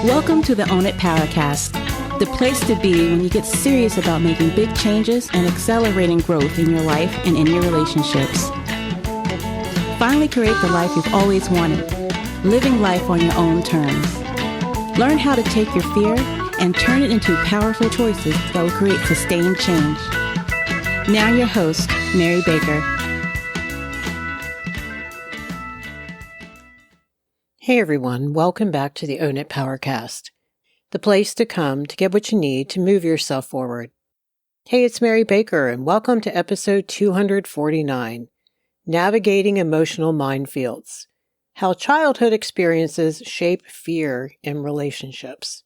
Welcome to the Own It Powercast, the place to be when you get serious about making big changes and accelerating growth in your life and in your relationships. Finally create the life you've always wanted, living life on your own terms. Learn how to take your fear and turn it into powerful choices that will create sustained change. Now your host, Mary Baker. Hey everyone, welcome back to the Own It Powercast, the place to come to get what you need to move yourself forward. Hey, it's Mary Baker and welcome to episode 249, Navigating Emotional Minefields, How Childhood Experiences Shape Fear in Relationships.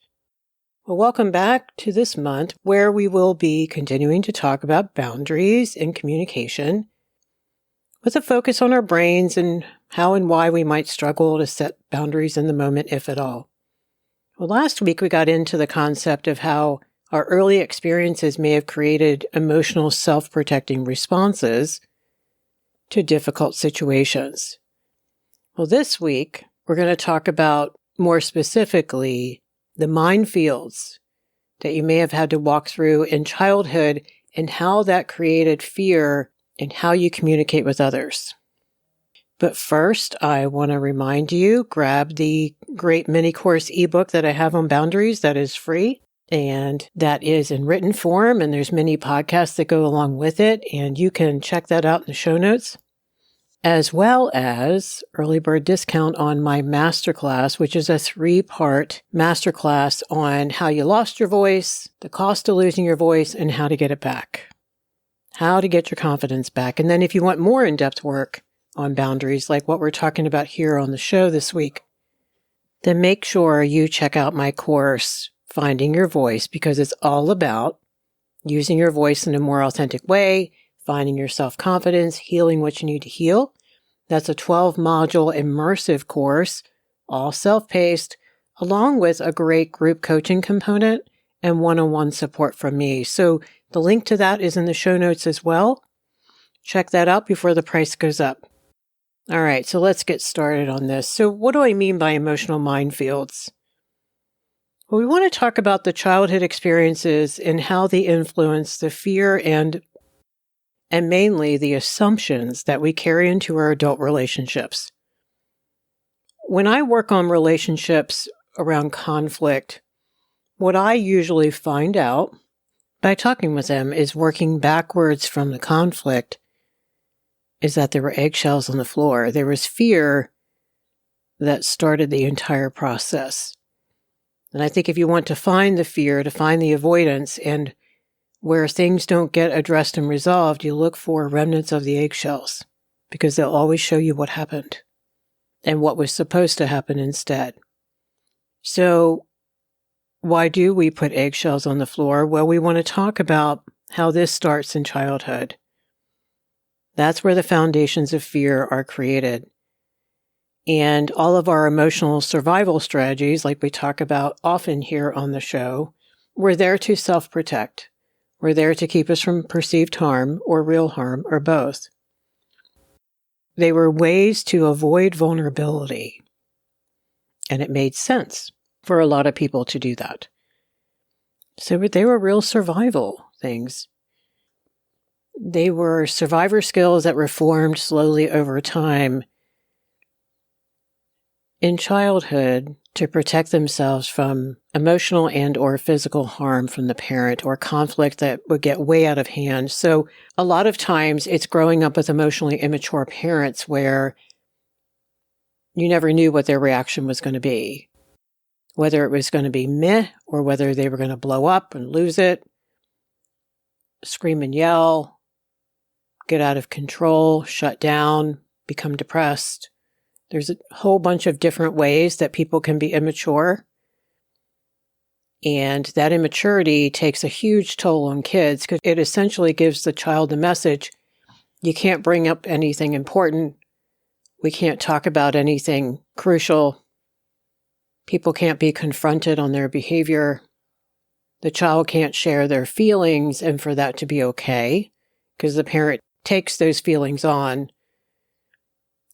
Well, welcome back to this month where we will be continuing to talk about boundaries and communication with a focus on our brains and how and why we might struggle to set boundaries in the moment, if at all. Well, last week we got into the concept of how our early experiences may have created emotional self-protecting responses to difficult situations. Well, this week we're going to talk about more specifically the minefields that you may have had to walk through in childhood and how that created fear and how you communicate with others. But first, I want to remind you, grab the great mini course ebook that I have on boundaries that is free, and that is in written form, and there's many podcasts that go along with it, and you can check that out in the show notes, as well as early bird discount on my masterclass, which is a 3-part masterclass on how you lost your voice, the cost of losing your voice, and how to get it back. How to get your confidence back. And then if you want more in-depth work on boundaries, like what we're talking about here on the show this week, then make sure you check out my course, Finding Your Voice, because it's all about using your voice in a more authentic way, finding your self-confidence, healing what you need to heal. That's a 12-module immersive course, all self-paced, along with a great group coaching component and one-on-one support from me. So the link to that is in the show notes as well. Check that out before the price goes up. All right, so let's get started on this. So what do I mean by emotional minefields? Well, we want to talk about the childhood experiences and how they influence the fear and mainly the assumptions that we carry into our adult relationships. When I work on relationships around conflict, what I usually find out by talking with them is working backwards from the conflict is that there were eggshells on the floor. There was fear that started the entire process. And I think if you want to find the fear, to find the avoidance, and where things don't get addressed and resolved, you look for remnants of the eggshells because they'll always show you what happened and what was supposed to happen instead. So why do we put eggshells on the floor? Well, we want to talk about how this starts in childhood. That's where the foundations of fear are created. And all of our emotional survival strategies, like we talk about often here on the show, we're there to self-protect. We're there to keep us from perceived harm or real harm or both. They were ways to avoid vulnerability. And it made sense for a lot of people to do that. So they were real survival things. They were survivor skills that were formed slowly over time in childhood to protect themselves from emotional and or physical harm from the parent or conflict that would get way out of hand. So a lot of times it's growing up with emotionally immature parents where you never knew what their reaction was going to be. Whether it was going to be meh or whether they were going to blow up and lose it, scream and yell, get out of control, shut down, become depressed. There's a whole bunch of different ways that people can be immature. And that immaturity takes a huge toll on kids because it essentially gives the child the message, you can't bring up anything important. We can't talk about anything crucial. People can't be confronted on their behavior. The child can't share their feelings, and for that to be okay, because the parent takes those feelings on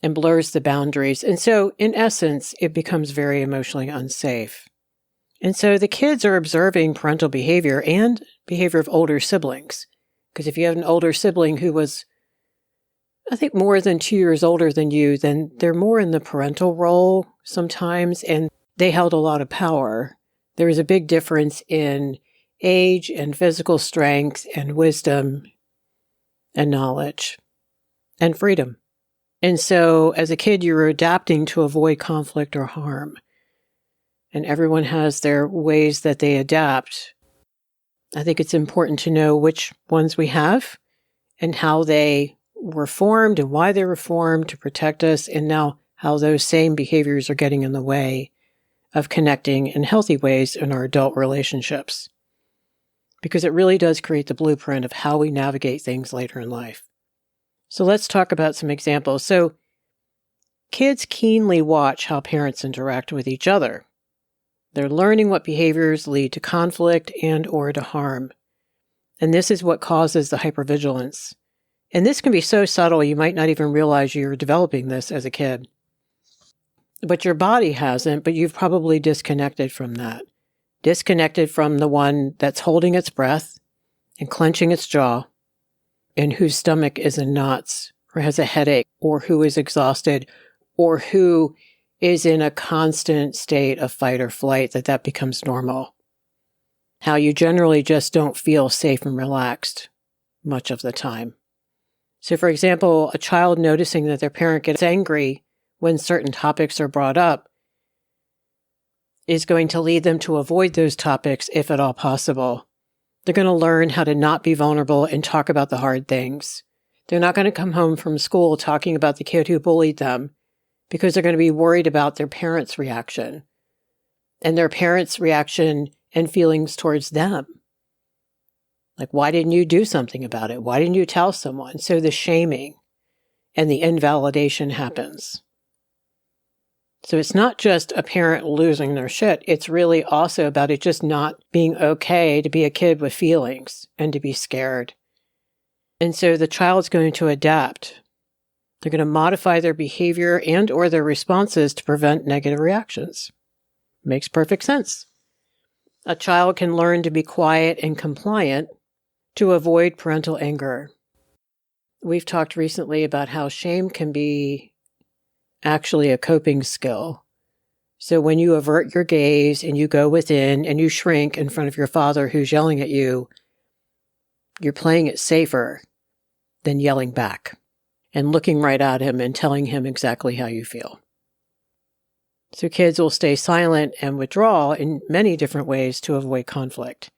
and blurs the boundaries. And so, in essence, it becomes very emotionally unsafe. And so the kids are observing parental behavior and behavior of older siblings. Because if you have an older sibling who was, I think, more than 2 years older than you, then they're more in the parental role sometimes, and they held a lot of power. There is a big difference in age and physical strength and wisdom and knowledge and freedom. And so as a kid, you're adapting to avoid conflict or harm. And everyone has their ways that they adapt. I think it's important to know which ones we have and how they were formed and why they were formed to protect us, and now how those same behaviors are getting in the way of connecting in healthy ways in our adult relationships. Because it really does create the blueprint of how we navigate things later in life. So let's talk about some examples. So kids keenly watch how parents interact with each other. They're learning what behaviors lead to conflict and or to harm. And this is what causes the hypervigilance. And this can be so subtle you might not even realize you're developing this as a kid. But your body hasn't, but you've probably disconnected from that. Disconnected from the one that's holding its breath and clenching its jaw, and whose stomach is in knots, or has a headache, or who is exhausted, or who is in a constant state of fight or flight, that becomes normal. How you generally just don't feel safe and relaxed much of the time. So for example, a child noticing that their parent gets angry when certain topics are brought up is going to lead them to avoid those topics if at all possible. They're going to learn how to not be vulnerable and talk about the hard things. They're not going to come home from school talking about the kid who bullied them because they're going to be worried about their parents' reaction and their parents' reaction and feelings towards them. Like, why didn't you do something about it? Why didn't you tell someone? So the shaming and the invalidation happens. So it's not just a parent losing their shit. It's really also about it just not being okay to be a kid with feelings and to be scared. And so the child's going to adapt. They're going to modify their behavior and or their responses to prevent negative reactions. Makes perfect sense. A child can learn to be quiet and compliant to avoid parental anger. We've talked recently about how shame can be actually a coping skill. So when you avert your gaze and you go within and you shrink in front of your father who's yelling at you, you're playing it safer than yelling back and looking right at him and telling him exactly how you feel. So kids will stay silent and withdraw in many different ways to avoid conflict.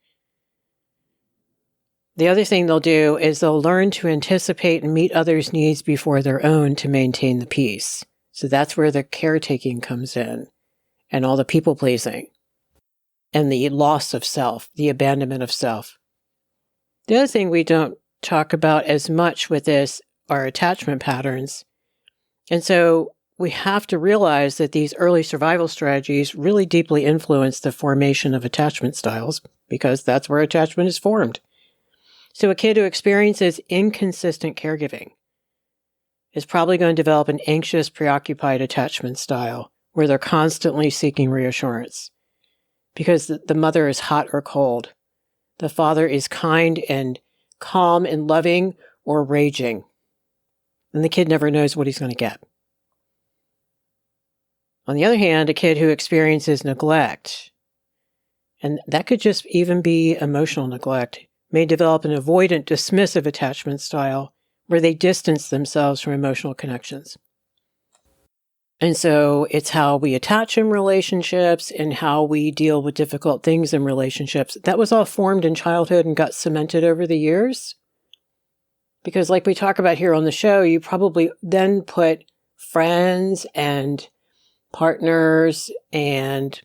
The other thing they'll do is they'll learn to anticipate and meet others' needs before their own to maintain the peace. So that's where the caretaking comes in, and all the people-pleasing, and the loss of self, the abandonment of self. The other thing we don't talk about as much with this are attachment patterns. And so we have to realize that these early survival strategies really deeply influence the formation of attachment styles, because that's where attachment is formed. So a kid who experiences inconsistent caregiving is probably going to develop an anxious, preoccupied attachment style where they're constantly seeking reassurance because the mother is hot or cold. The father is kind and calm and loving or raging. And the kid never knows what he's going to get. On the other hand, a kid who experiences neglect, and that could just even be emotional neglect, may develop an avoidant, dismissive attachment style where they distance themselves from emotional connections. And so it's how we attach in relationships and how we deal with difficult things in relationships. That was all formed in childhood and got cemented over the years. Because like we talk about here on the show, you probably then put friends and partners and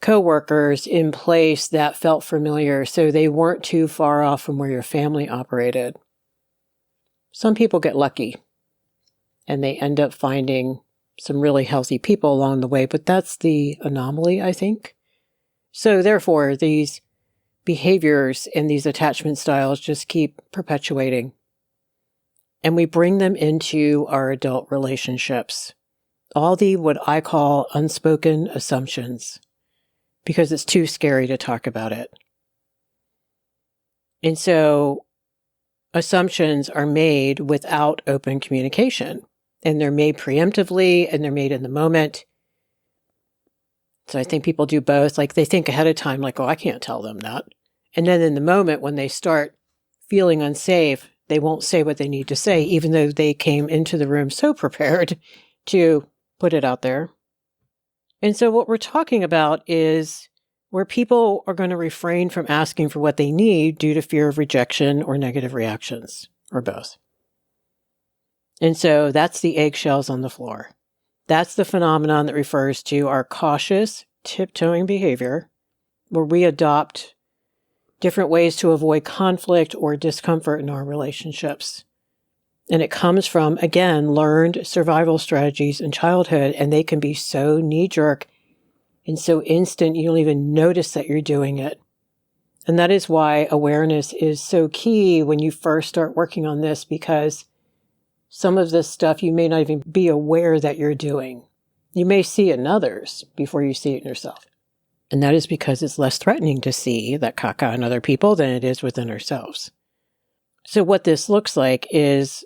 coworkers in place that felt familiar, so they weren't too far off from where your family operated. Some people get lucky and they end up finding some really healthy people along the way, but that's the anomaly, I think. So therefore, these behaviors and these attachment styles just keep perpetuating. And we bring them into our adult relationships. All the what I call unspoken assumptions. because it's too scary to talk about it. And so assumptions are made without open communication, and they're made preemptively and they're made in the moment. So I think people do both. Like they think ahead of time, like, oh, I can't tell them that. And then in the moment when they start feeling unsafe, they won't say what they need to say, even though they came into the room so prepared to put it out there. And so what we're talking about is where people are going to refrain from asking for what they need due to fear of rejection or negative reactions, or both. And so that's the eggshells on the floor. That's the phenomenon that refers to our cautious, tiptoeing behavior, where we adopt different ways to avoid conflict or discomfort in our relationships. And it comes from, again, learned survival strategies in childhood, and they can be so knee-jerk and so instant you don't even notice that you're doing it. And that is why awareness is so key when you first start working on this, because some of this stuff you may not even be aware that you're doing. You may see it in others before you see it in yourself. And that is because it's less threatening to see that caca in other people than it is within ourselves. So what this looks like is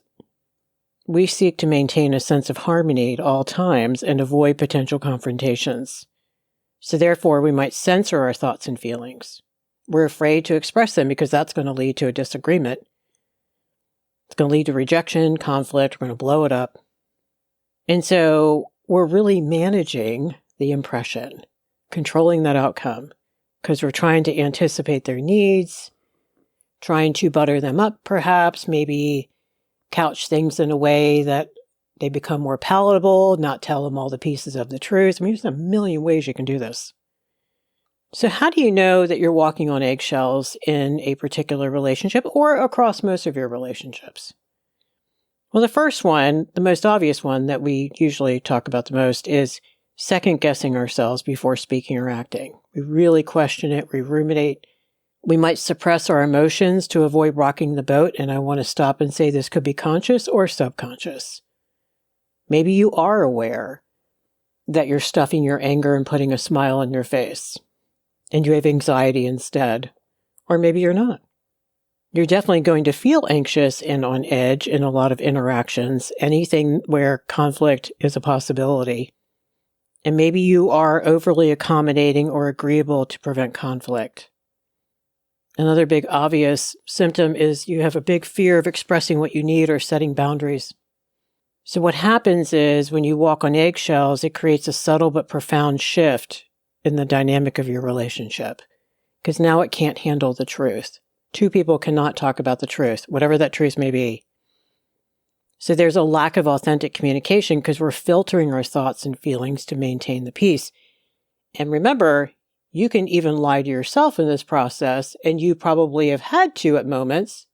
we seek to maintain a sense of harmony at all times and avoid potential confrontations. So therefore, we might censor our thoughts and feelings. We're afraid to express them because that's going to lead to a disagreement. It's going to lead to rejection, conflict. We're going to blow it up. And so we're really managing the impression, controlling that outcome, because we're trying to anticipate their needs, trying to butter them up, perhaps, maybe couch things in a way that they become more palatable, not tell them all the pieces of the truth. I mean, there's a million ways you can do this. So how do you know that you're walking on eggshells in a particular relationship or across most of your relationships? Well, the first one, the most obvious one that we usually talk about the most is second-guessing ourselves before speaking or acting. We really question it. We ruminate. We might suppress our emotions to avoid rocking the boat. And I want to stop and say this could be conscious or subconscious. Maybe you are aware that you're stuffing your anger and putting a smile on your face, and you have anxiety instead. Or maybe you're not. You're definitely going to feel anxious and on edge in a lot of interactions, anything where conflict is a possibility. And maybe you are overly accommodating or agreeable to prevent conflict. Another big obvious symptom is you have a big fear of expressing what you need or setting boundaries. So what happens is when you walk on eggshells, it creates a subtle but profound shift in the dynamic of your relationship, because now it can't handle the truth. Two people cannot talk about the truth, whatever that truth may be. So there's a lack of authentic communication because we're filtering our thoughts and feelings to maintain the peace. And remember, you can even lie to yourself in this process, and you probably have had to at moments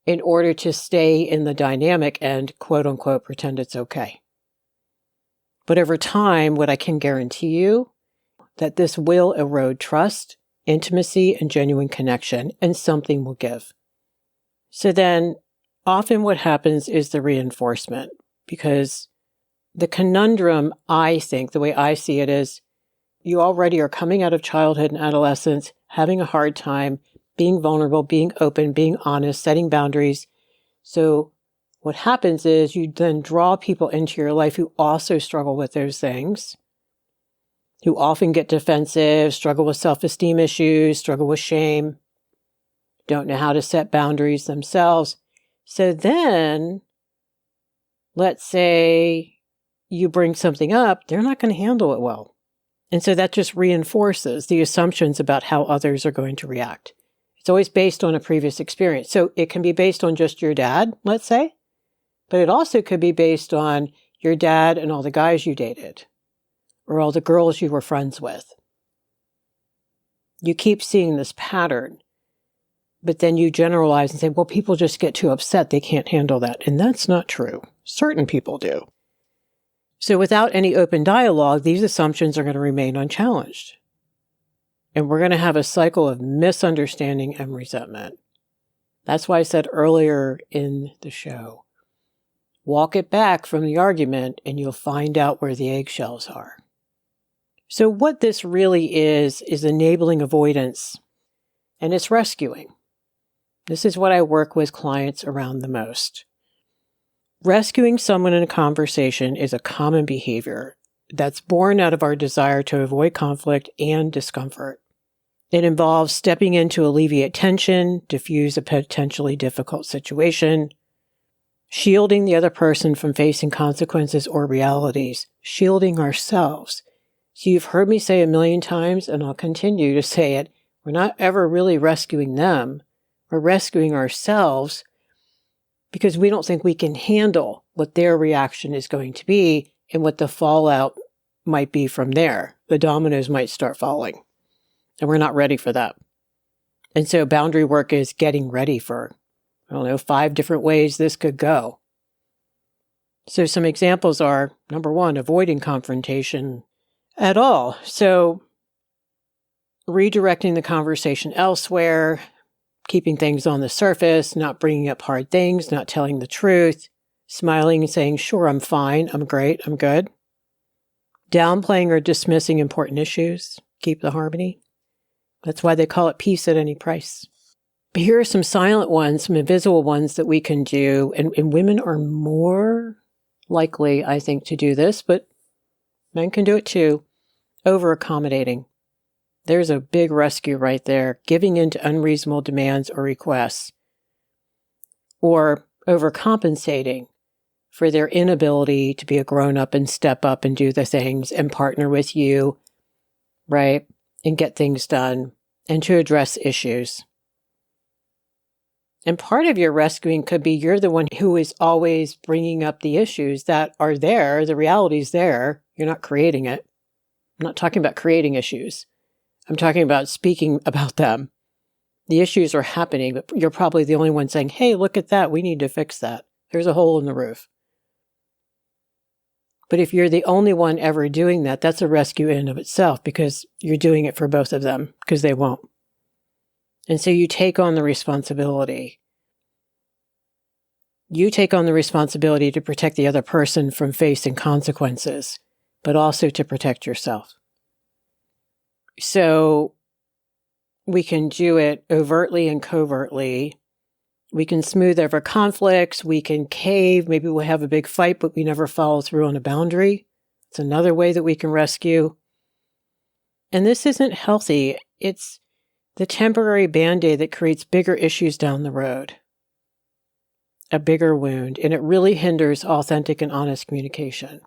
in order to stay in the dynamic and quote unquote pretend it's okay. But over time, what I can guarantee you, that this will erode trust, intimacy, and genuine connection, and something will give. So then often what happens is the reinforcement, because the conundrum, I think, the way I see it is, you already are coming out of childhood and adolescence, having a hard time, being vulnerable, being open, being honest, setting boundaries. So what happens is you then draw people into your life who also struggle with those things, who often get defensive, struggle with self-esteem issues, struggle with shame, don't know how to set boundaries themselves. So then, let's say you bring something up, they're not going to handle it well. And so that just reinforces the assumptions about how others are going to react. It's always based on a previous experience. So it can be based on just your dad, let's say, but it also could be based on your dad and all the guys you dated, or all the girls you were friends with. You keep seeing this pattern, but then you generalize and say, well, people just get too upset. They can't handle that. And that's not true. Certain people do. So without any open dialogue, these assumptions are going to remain unchallenged. And we're going to have a cycle of misunderstanding and resentment. That's why I said earlier in the show, walk it back from the argument and you'll find out where the eggshells are. So what this really is enabling avoidance, and it's rescuing. This is what I work with clients around the most. Rescuing someone in a conversation is a common behavior that's born out of our desire to avoid conflict and discomfort. It involves stepping in to alleviate tension, diffuse a potentially difficult situation, shielding the other person from facing consequences or realities, shielding ourselves. So you've heard me say a million times, and I'll continue to say it, we're not ever really rescuing them. We're rescuing ourselves because we don't think we can handle what their reaction is going to be and what the fallout might be from there. The dominoes might start falling, and we're not ready for that. And so boundary work is getting ready for, 5 different ways this could go. So some examples are, number 1, avoiding confrontation at all. So redirecting the conversation elsewhere, keeping things on the surface, not bringing up hard things, not telling the truth, smiling and saying, sure, I'm fine, I'm great, I'm good. Downplaying or dismissing important issues, keep the harmony. That's why they call it peace at any price. But here are some silent ones, some invisible ones that we can do, and women are more likely, I think, to do this, but men can do it too. Over-accommodating. There's a big rescue right there. Giving in to unreasonable demands or requests. Or overcompensating for their inability to be a grown-up and step up and do the things and partner with you, right? And get things done and to address issues. And part of your rescuing could be you're the one who is always bringing up the issues that are there. The reality's there. You're not creating it. I'm not talking about creating issues. I'm talking about speaking about them. The issues are happening, but you're probably the only one saying, hey, look at that. We need to fix that. There's a hole in the roof. But if you're the only one ever doing that, that's a rescue in and of itself because you're doing it for both of them because they won't. And so you take on the responsibility. You take on the responsibility to protect the other person from facing consequences, but also to protect yourself. So we can do it overtly and covertly. We can smooth over conflicts. We can cave. Maybe we'll have a big fight, but we never follow through on a boundary. It's another way that we can rescue. And this isn't healthy. It's the temporary Band-Aid that creates bigger issues down the road, a bigger wound, and it really hinders authentic and honest communication.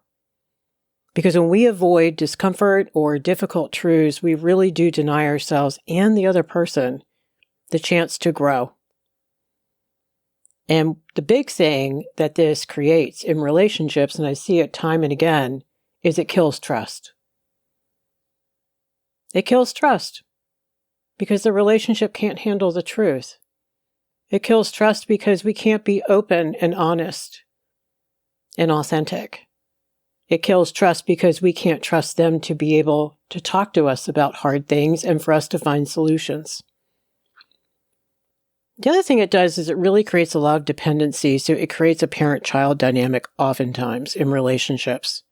Because when we avoid discomfort or difficult truths, we really do deny ourselves and the other person the chance to grow. And the big thing that this creates in relationships, and I see it time and again, is it kills trust. It kills trust because the relationship can't handle the truth. It kills trust because we can't be open and honest and authentic. It kills trust because we can't trust them to be able to talk to us about hard things and for us to find solutions. The other thing it does is it really creates a lot of dependency, so it creates a parent-child dynamic oftentimes in relationships.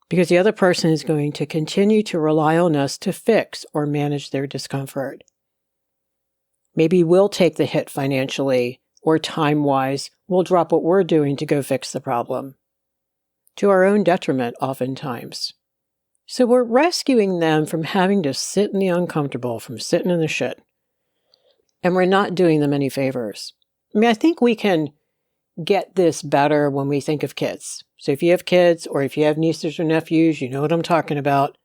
Because the other person is going to continue to rely on us to fix or manage their discomfort. Maybe we'll take the hit financially or time-wise. We'll drop what we're doing to go fix the problem. To our own detriment oftentimes. So we're rescuing them from having to sit in the uncomfortable, from sitting in the shit. And we're not doing them any favors. I think we can get this better when we think of kids. So if you have kids or if you have nieces or nephews, you know what I'm talking about.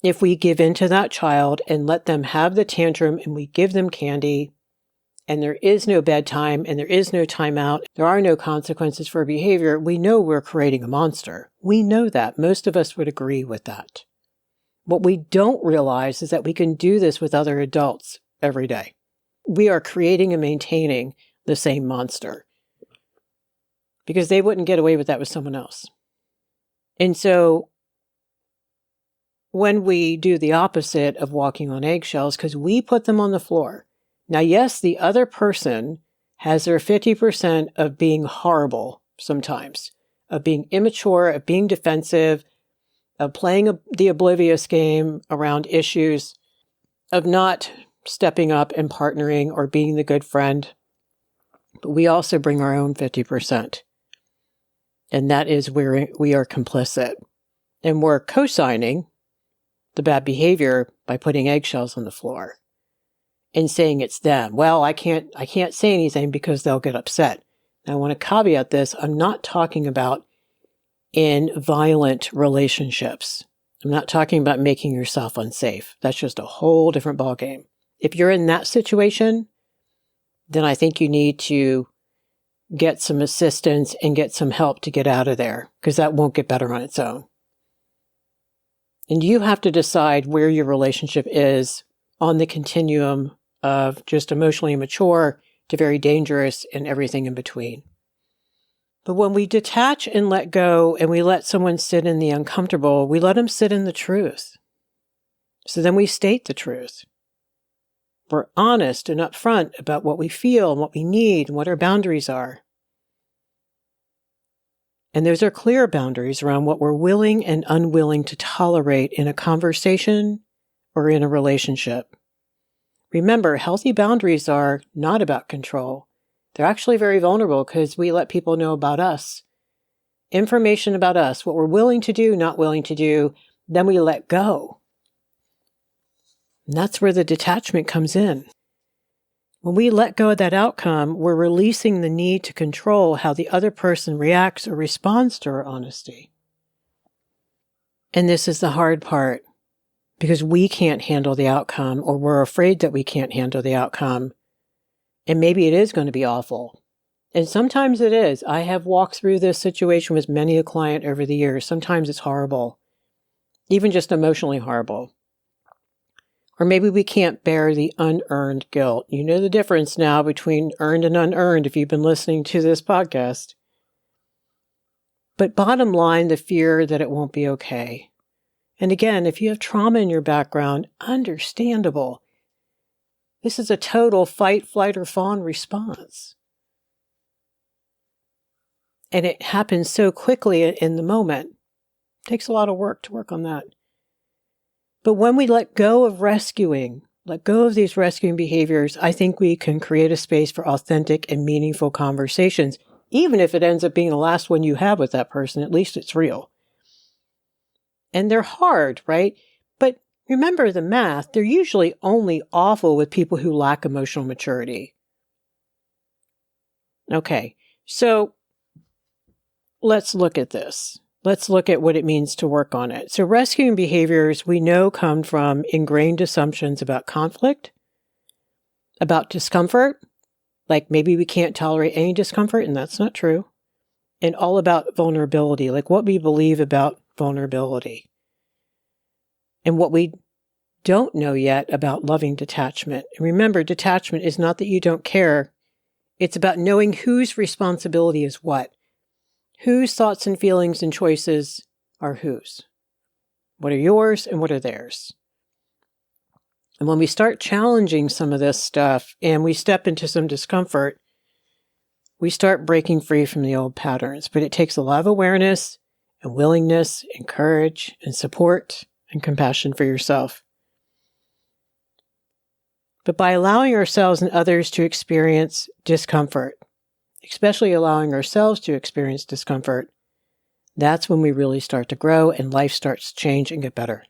If we give in to that child and let them have the tantrum and we give them candy and there is no bedtime and there is no timeout, there are no consequences for behavior, we know we're creating a monster. We know that. Most of us would agree with that. What we don't realize is that we can do this with other adults every day. We are creating and maintaining the same monster because they wouldn't get away with that with someone else. And so when we do the opposite of walking on eggshells, because we put them on the floor. Now, yes, the other person has their 50% of being horrible sometimes, of being immature, of being defensive, of playing the oblivious game around issues, of not stepping up and partnering or being the good friend. But we also bring our own 50%. And that is where we are complicit. And we're co-signing the bad behavior by putting eggshells on the floor and saying it's them. Well, I can't say anything because they'll get upset. Now, I want to caveat this. I'm not talking about in violent relationships. I'm not talking about making yourself unsafe. That's just a whole different ballgame. If you're in that situation, then I think you need to get some assistance and get some help to get out of there, because that won't get better on its own. And you have to decide where your relationship is on the continuum of just emotionally immature to very dangerous and everything in between. But when we detach and let go and we let someone sit in the uncomfortable, we let them sit in the truth. So then we state the truth. We're honest and upfront about what we feel and what we need and what our boundaries are. And those are clear boundaries around what we're willing and unwilling to tolerate in a conversation or in a relationship. Remember, healthy boundaries are not about control. They're actually very vulnerable because we let people know about us, information about us, what we're willing to do, not willing to do, then we let go. And that's where the detachment comes in. When we let go of that outcome, we're releasing the need to control how the other person reacts or responds to our honesty. And this is the hard part, because we can't handle the outcome, or we're afraid that we can't handle the outcome. And maybe it is going to be awful. And sometimes it is. I have walked through this situation with many a client over the years. Sometimes it's horrible, even just emotionally horrible. Or maybe we can't bear the unearned guilt. You know the difference now between earned and unearned if you've been listening to this podcast. But bottom line, the fear that it won't be okay. And again, if you have trauma in your background, understandable. This is a total fight, flight, or fawn response. And it happens so quickly in the moment. It takes a lot of work to work on that. But when we let go of rescuing, let go of these rescuing behaviors, I think we can create a space for authentic and meaningful conversations. Even if it ends up being the last one you have with that person, at least it's real. And they're hard, right? But remember the math, they're usually only awful with people who lack emotional maturity. Okay, so let's look at this. Let's look at what it means to work on it. So rescuing behaviors we know come from ingrained assumptions about conflict, about discomfort, like maybe we can't tolerate any discomfort, and that's not true, and all about vulnerability, like what we believe about vulnerability, and what we don't know yet about loving detachment. And remember, detachment is not that you don't care. It's about knowing whose responsibility is what. Whose thoughts and feelings and choices are whose? What are yours and what are theirs? And when we start challenging some of this stuff and we step into some discomfort, we start breaking free from the old patterns. But it takes a lot of awareness and willingness and courage and support and compassion for yourself. But by allowing ourselves and others to experience discomfort, especially allowing ourselves to experience discomfort, that's when we really start to grow and life starts to change and get better.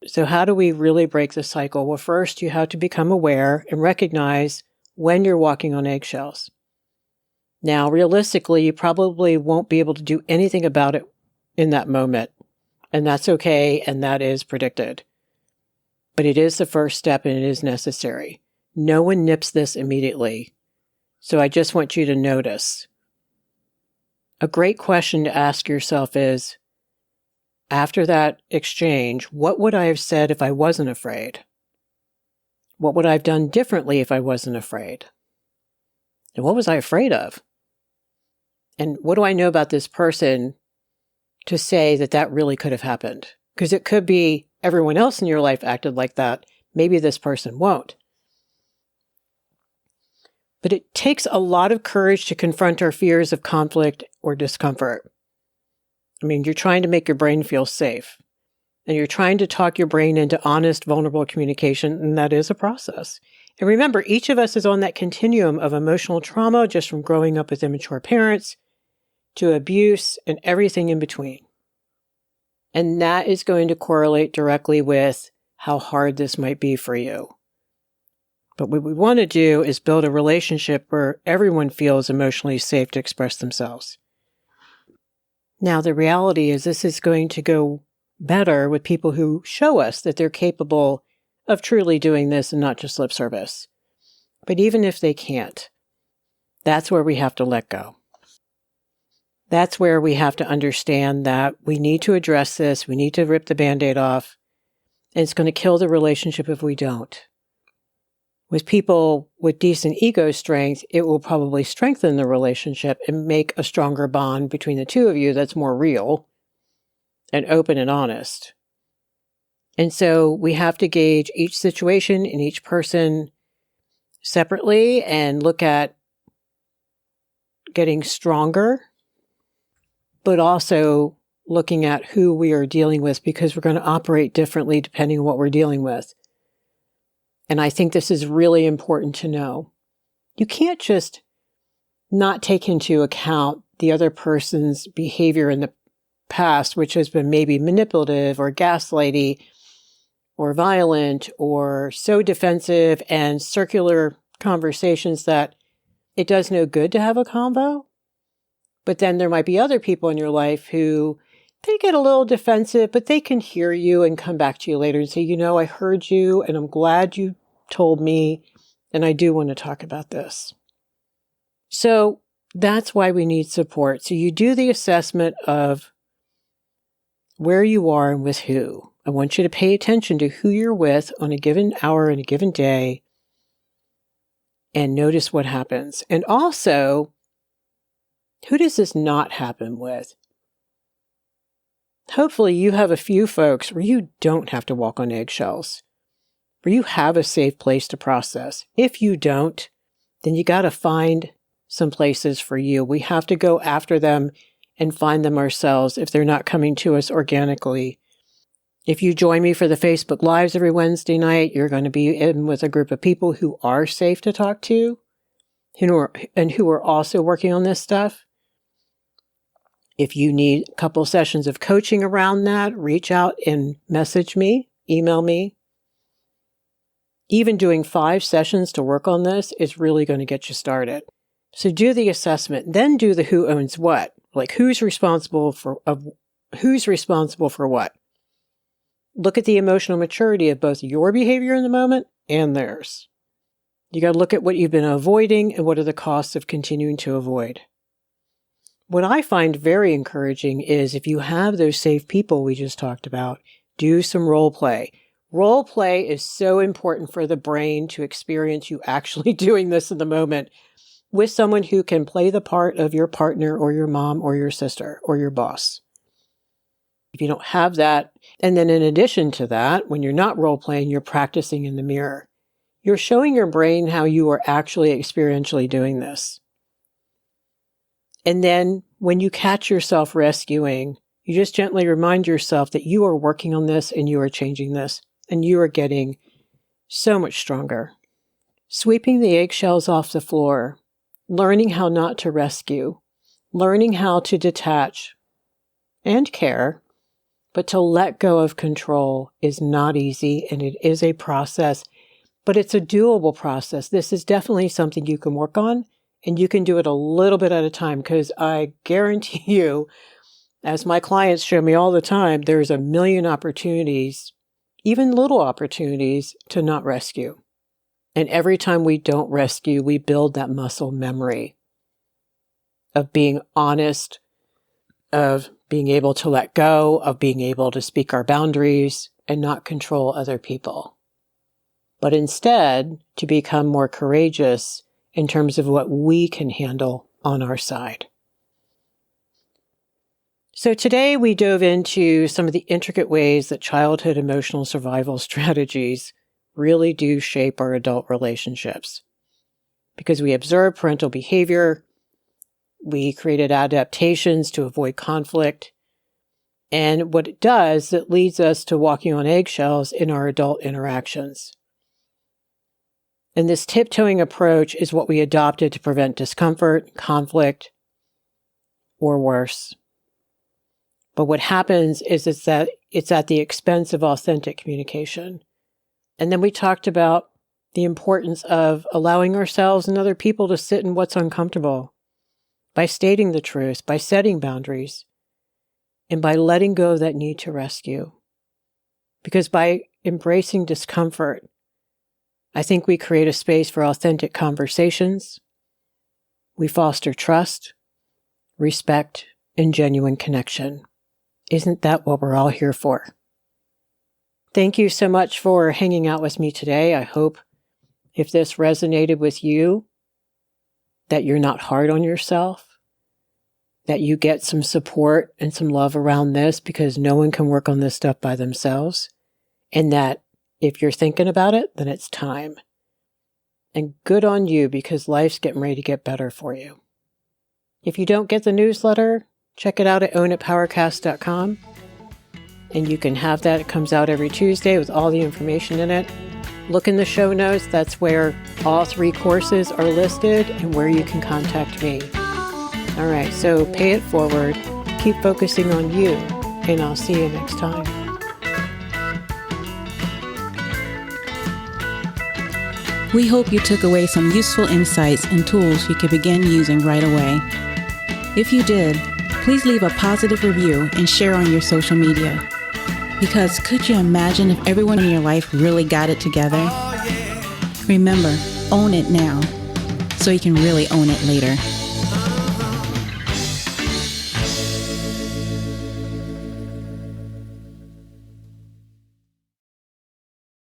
So how do we really break the cycle? Well, first you have to become aware and recognize when you're walking on eggshells. Now, realistically, you probably won't be able to do anything about it in that moment, and that's okay, and that is predicted. But it is the first step and it is necessary. No one nips this immediately. So I just want you to notice. A great question to ask yourself is, after that exchange, what would I have said if I wasn't afraid? What would I have done differently if I wasn't afraid? And what was I afraid of? And what do I know about this person to say that that really could have happened? Because it could be everyone else in your life acted like that. Maybe this person won't. But it takes a lot of courage to confront our fears of conflict or discomfort. I mean, you're trying to make your brain feel safe. And you're trying to talk your brain into honest, vulnerable communication, and that is a process. And remember, each of us is on that continuum of emotional trauma, just from growing up with immature parents to abuse and everything in between. And that is going to correlate directly with how hard this might be for you. But what we want to do is build a relationship where everyone feels emotionally safe to express themselves. Now, the reality is this is going to go better with people who show us that they're capable of truly doing this and not just lip service. But even if they can't, that's where we have to let go. That's where we have to understand that we need to address this. We need to rip the Band-Aid off. And it's going to kill the relationship if we don't. With people with decent ego strength, it will probably strengthen the relationship and make a stronger bond between the two of you that's more real and open and honest. And so we have to gauge each situation and each person separately and look at getting stronger, but also looking at who we are dealing with, because we're going to operate differently depending on what we're dealing with. And I think this is really important to know. You can't just not take into account the other person's behavior in the past, which has been maybe manipulative or gaslighty or violent or so defensive and circular conversations that it does no good to have a convo. But then there might be other people in your life who they get a little defensive, but they can hear you and come back to you later and say, you know, I heard you and I'm glad you told me, and I do want to talk about this. So that's why we need support. So you do the assessment of where you are and with who. I want you to pay attention to who you're with on a given hour and a given day and notice what happens. And also, who does this not happen with? Hopefully you have a few folks where you don't have to walk on eggshells, where you have a safe place to process. If you don't, then you got to find some places for you. We have to go after them and find them ourselves if they're not coming to us organically. If you join me for the Facebook Lives every Wednesday night, you're going to be in with a group of people who are safe to talk to who are also working on this stuff. If you need a couple sessions of coaching around that, reach out and message me, email me. Even doing 5 sessions to work on this is really going to get you started. So do the assessment, then do the who owns what. Like who's responsible for what. Look at the emotional maturity of both your behavior in the moment and theirs. You got to look at what you've been avoiding and what are the costs of continuing to avoid. What I find very encouraging is if you have those safe people we just talked about, do some role play. Role play is so important for the brain to experience you actually doing this in the moment with someone who can play the part of your partner or your mom or your sister or your boss. If you don't have that, and then in addition to that, when you're not role playing, you're practicing in the mirror. You're showing your brain how you are actually experientially doing this. And then when you catch yourself rescuing, you just gently remind yourself that you are working on this and you are changing this and you are getting so much stronger. Sweeping the eggshells off the floor, learning how not to rescue, learning how to detach and care, but to let go of control is not easy and it is a process, but it's a doable process. This is definitely something you can work on. And you can do it a little bit at a time because I guarantee you, as my clients show me all the time, there's a million opportunities, even little opportunities, to not rescue. And every time we don't rescue, we build that muscle memory of being honest, of being able to let go, of being able to speak our boundaries and not control other people. But instead, to become more courageous in terms of what we can handle on our side. So today we dove into some of the intricate ways that childhood emotional survival strategies really do shape our adult relationships. Because we observed parental behavior, we created adaptations to avoid conflict, And what it does, it leads us to walking on eggshells in our adult interactions. And this tiptoeing approach is what we adopted to prevent discomfort, conflict, or worse. But what happens is it's at the expense of authentic communication. And then we talked about the importance of allowing ourselves and other people to sit in what's uncomfortable by stating the truth, by setting boundaries, and by letting go of that need to rescue. Because by embracing discomfort, I think we create a space for authentic conversations. We foster trust, respect, and genuine connection. Isn't that what we're all here for? Thank you so much for hanging out with me today. I hope if this resonated with you, that you're not hard on yourself, that you get some support and some love around this, because no one can work on this stuff by themselves, and that if you're thinking about it, then it's time. And good on you, because life's getting ready to get better for you. If you don't get the newsletter, check it out at ownitpowercast.com. And you can have that. It comes out every Tuesday with all the information in it. Look in the show notes. That's where all 3 courses are listed and where you can contact me. All right, so pay it forward. Keep focusing on you, and I'll see you next time. We hope you took away some useful insights and tools you could begin using right away. If you did, please leave a positive review and share on your social media. Because could you imagine if everyone in your life really got it together? Remember, own it now, so you can really own it later.